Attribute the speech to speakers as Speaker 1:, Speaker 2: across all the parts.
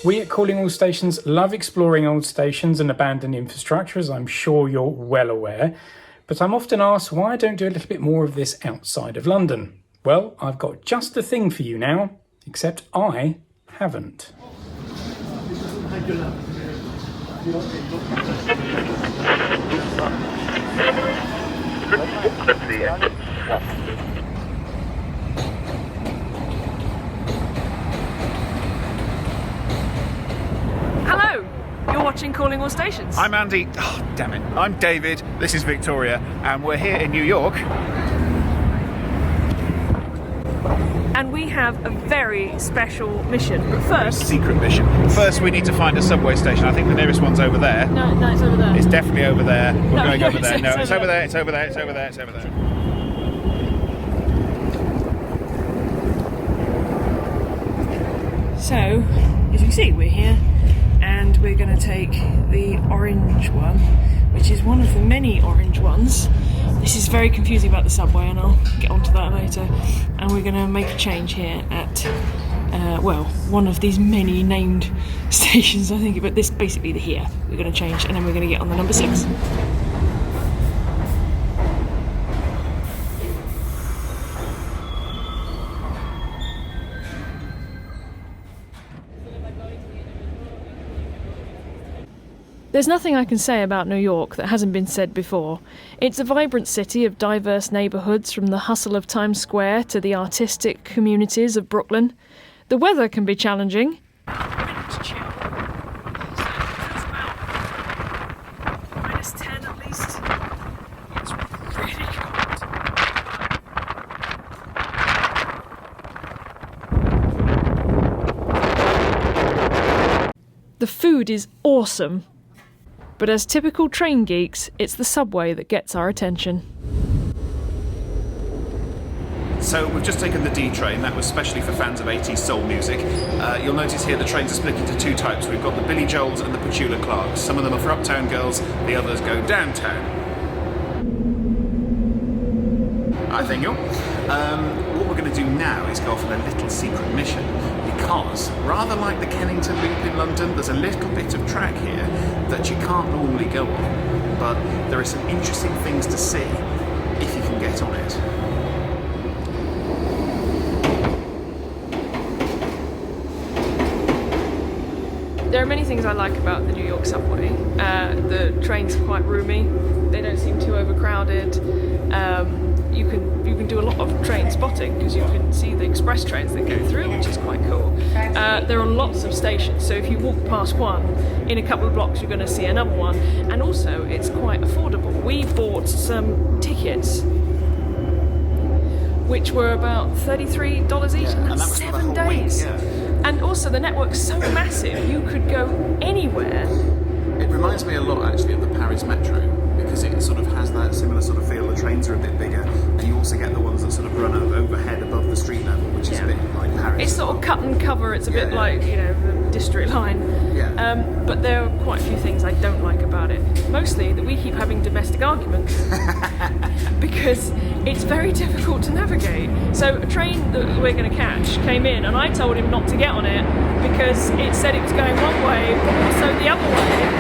Speaker 1: We at Calling All Stations love exploring old stations and abandoned infrastructure, as I'm sure you're well aware. But I'm often asked why I don't do a little bit more of this outside of London. Well, I've got just the thing for you now, except I haven't.
Speaker 2: Hello, you're watching Calling All Stations.
Speaker 3: I'm Andy. Oh, damn it. I'm David. This is Victoria, and we're here in New York.
Speaker 2: And we have a very special mission. But first...
Speaker 3: Secret mission. First, we need to find a subway station. I think the nearest one's over there.
Speaker 2: No, it's over there.
Speaker 3: It's definitely over there. We're going over there. No,
Speaker 2: it's
Speaker 3: over there. It's over there. It's over there. It's over there.
Speaker 2: So, as you see, we're here, and we're going to take the orange one, which is one of the many orange ones. This is very confusing about the subway, and I'll get onto that later. And we're going to make a change here at, one of these many named stations, I think, but this basically the here. We're going to change, and then we're going to get on the number 6. There's nothing I can say about New York that hasn't been said before. It's a vibrant city of diverse neighbourhoods, from the hustle of Times Square to the artistic communities of Brooklyn. The weather can be challenging. Wind chill. So it's about -10 at least. It's really cold. The food is awesome. But as typical train geeks, it's the subway that gets our attention.
Speaker 3: So we've just taken the D train. That was specially for fans of 80s soul music. You'll notice here the trains are split into 2 types. We've got the Billy Joels and the Petula Clarks. Some of them are for uptown girls, the others go downtown. I think you're. What we're going to do now is go off on a little secret mission, because rather like the Kennington Loop in London, there's a little bit of track here that you can't normally go on, but there are some interesting things to see if you can get on it.
Speaker 2: There are many things I like about the New York subway. The trains are quite roomy. They don't seem too overcrowded. You can do a lot of train spotting because you can see the express trains that go through, which is quite cool. There are lots of stations, so if you walk past one, in a couple of blocks you're going to see another one, and also it's quite affordable. We bought some tickets which were about $33 each, and that's 7 days.
Speaker 3: Week, yeah.
Speaker 2: And also the network's so massive, you could go anywhere.
Speaker 3: It reminds me a lot actually of the Paris Metro, because it sort of has that similar sort of feel. The trains are a bit bigger, and you also get the ones that sort of run overhead above the street level, which is a bit like Paris.
Speaker 2: It's sort of cut and cover. It's a bit like, the district line.
Speaker 3: Yeah.
Speaker 2: But there are quite a few things I don't like about it. Mostly that we keep having domestic arguments because it's very difficult to navigate. So a train that we're going to catch came in, and I told him not to get on it because it said it was going one way, but also the other way.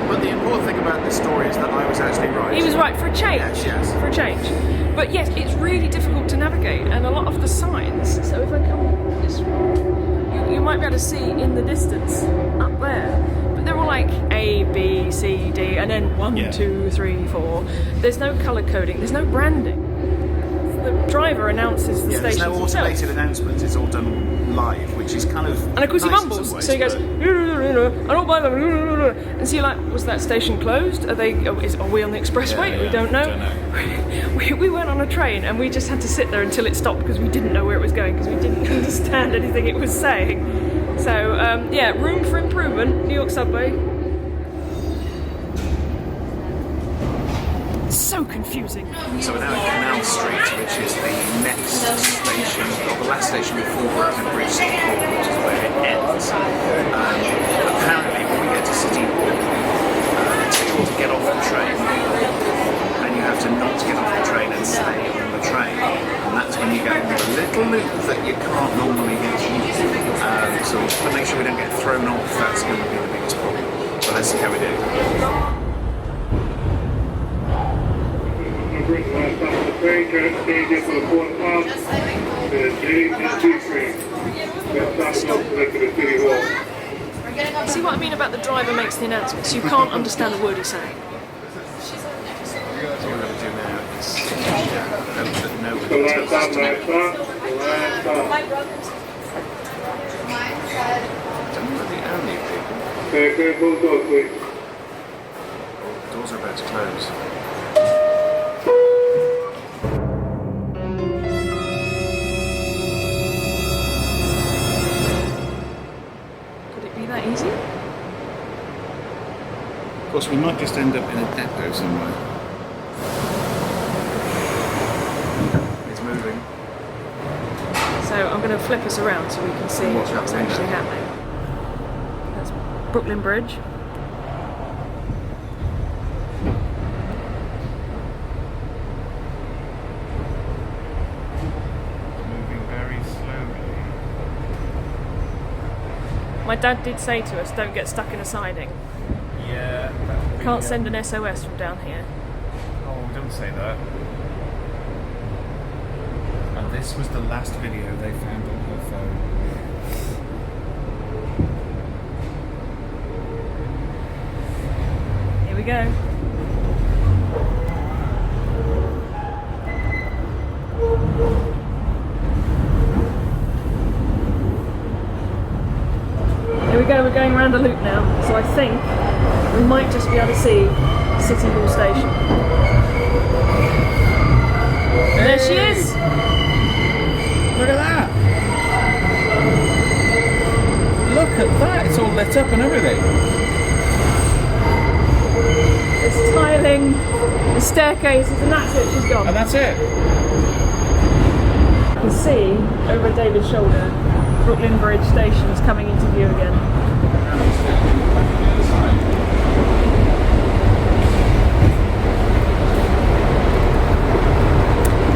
Speaker 3: But the important thing about this story is that I was actually right.
Speaker 2: He was right for a change.
Speaker 3: Yes.
Speaker 2: For a change. But yes, it's really difficult to navigate, and a lot of the signs. So if I come this way, you might be able to see in the distance up there. But they're all like A, B, C, D, and then 1, 2, 3, 4. There's no colour coding. There's no branding. The driver announces the station.
Speaker 3: There's no automated announcements. It's all done live, which is kind of.
Speaker 2: And of course, he mumbles. So he goes, I don't buy them. And so you're like, was that station closed? Are we on the expressway? We don't know. We went on a train and we just had to sit there until it stopped because we didn't know where it was going, because we didn't understand anything it was saying. So room for improvement. New York subway. So confusing.
Speaker 3: So we're now at Canal Street, which is the next station, or the last station before Brooklyn Bridge City Hall, which is where it ends. Apparently, when we get to City Hall, it's able to get off the train, and you have to not get off the train and stay little loop that you can't normally get. So we've got to make sure we don't get thrown off. That's going to be the biggest problem. So let's see how we do.
Speaker 2: See what I mean about the driver makes the announcements? You can't understand a word he's saying.
Speaker 3: So what we're going to do now is hope that nobody tells us to do it. Don't know the only people. Doors are about to close.
Speaker 2: Could it be that easy?
Speaker 3: Of course, we might just end up in a depot somewhere. It's moving.
Speaker 2: So I'm going to flip us around so we can see
Speaker 3: What's
Speaker 2: what's
Speaker 3: happening
Speaker 2: actually
Speaker 3: there?
Speaker 2: happening. That's Brooklyn Bridge.
Speaker 3: Moving very slowly.
Speaker 2: My dad did say to us, don't get stuck in a siding.
Speaker 3: Yeah.
Speaker 2: Can't send an SOS from down here.
Speaker 3: Oh, don't say that. And this was the last video they found on her phone.
Speaker 2: Here we go. Here we go, we're going around a loop now. So I think we might just be able to see City Hall Station. There she is!
Speaker 3: Look at that! Look at that! It's all lit up and everything.
Speaker 2: There's tiling, the staircases, and that's it, she's gone.
Speaker 3: And that's it.
Speaker 2: You can see over David's shoulder, Brooklyn Bridge Station is coming into view again.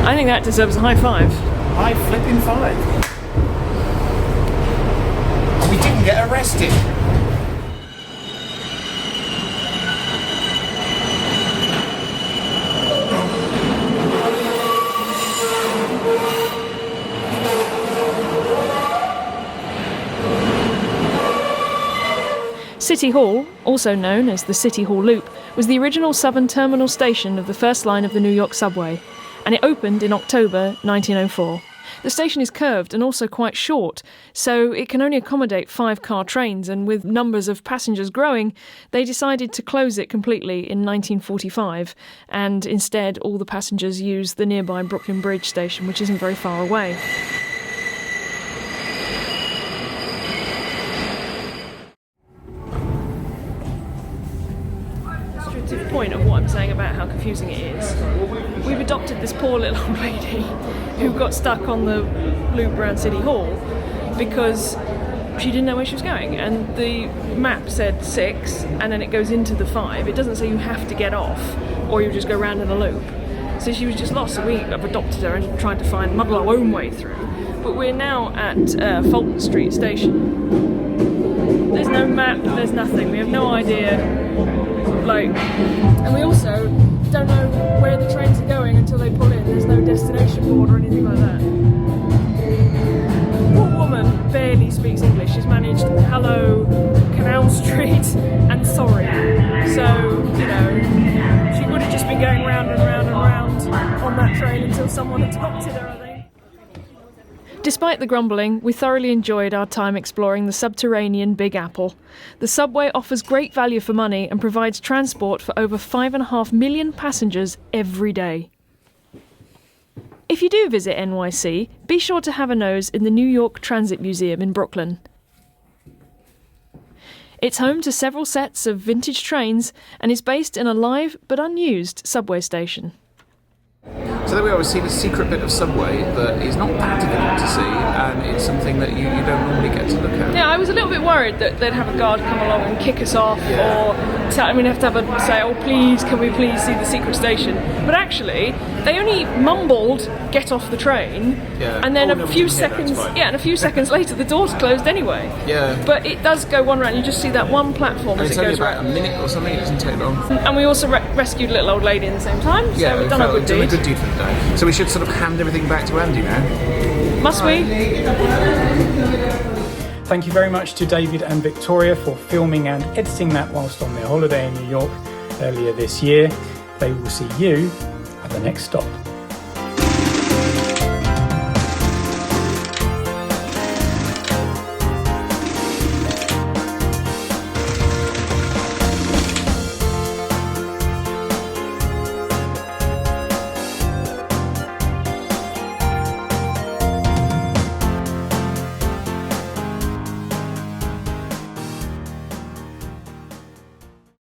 Speaker 2: I think that deserves a high five.
Speaker 3: High flipping five. And we didn't get arrested.
Speaker 2: City Hall, also known as the City Hall Loop, was the original southern terminal station of the first line of the New York subway, and it opened in October 1904. The station is curved and also quite short, so it can only accommodate 5-car trains, and with numbers of passengers growing, they decided to close it completely in 1945, and instead all the passengers use the nearby Brooklyn Bridge station, which isn't very far away. Illustrative point of what I'm saying about how confusing it is. We've adopted this poor little old lady who got stuck on the loop around City Hall because she didn't know where she was going, and the map said 6 and then it goes into the 5. It doesn't say you have to get off or you just go round in a loop. So she was just lost, so we have adopted her and tried to muddle our own way through. But we're now at Fulton Street Station. There's no map, there's nothing, we have no idea. And we also don't know where the trains are going until they pull in. There's no destination board or anything like that. Poor woman barely speaks English. She's managed hello, Canal Street, and sorry. So, she would have just been going round and round and round on that train until someone adopted her, I think. Despite the grumbling, we thoroughly enjoyed our time exploring the subterranean Big Apple. The subway offers great value for money and provides transport for over 5.5 million passengers every day. If you do visit NYC, be sure to have a nose in the New York Transit Museum in Brooklyn. It's home to several sets of vintage trains and is based in a live but unused subway station.
Speaker 3: So there we are, we've seen a secret bit of subway that is not that difficult to see, and it's something that you don't normally get to look at.
Speaker 2: Yeah, I was a little bit worried that they'd have a guard come along and kick us off, or have to say, oh please, can we please see the secret station? But actually, they only mumbled, get off the train, and then a few seconds later the doors closed anyway.
Speaker 4: Yeah.
Speaker 2: But it does go one round. You just see that one platform as
Speaker 4: It's
Speaker 2: it
Speaker 4: only
Speaker 2: goes
Speaker 4: about
Speaker 2: round.
Speaker 4: a minute or something. It doesn't take long.
Speaker 2: And we also rescued a little old lady in the same time. So we've done a good deed.
Speaker 4: Good deed for the day. So we should sort of hand everything back to Andy now.
Speaker 2: Must we?
Speaker 1: Thank you very much to David and Victoria for filming and editing that whilst on their holiday in New York earlier this year. They will see you at the next stop.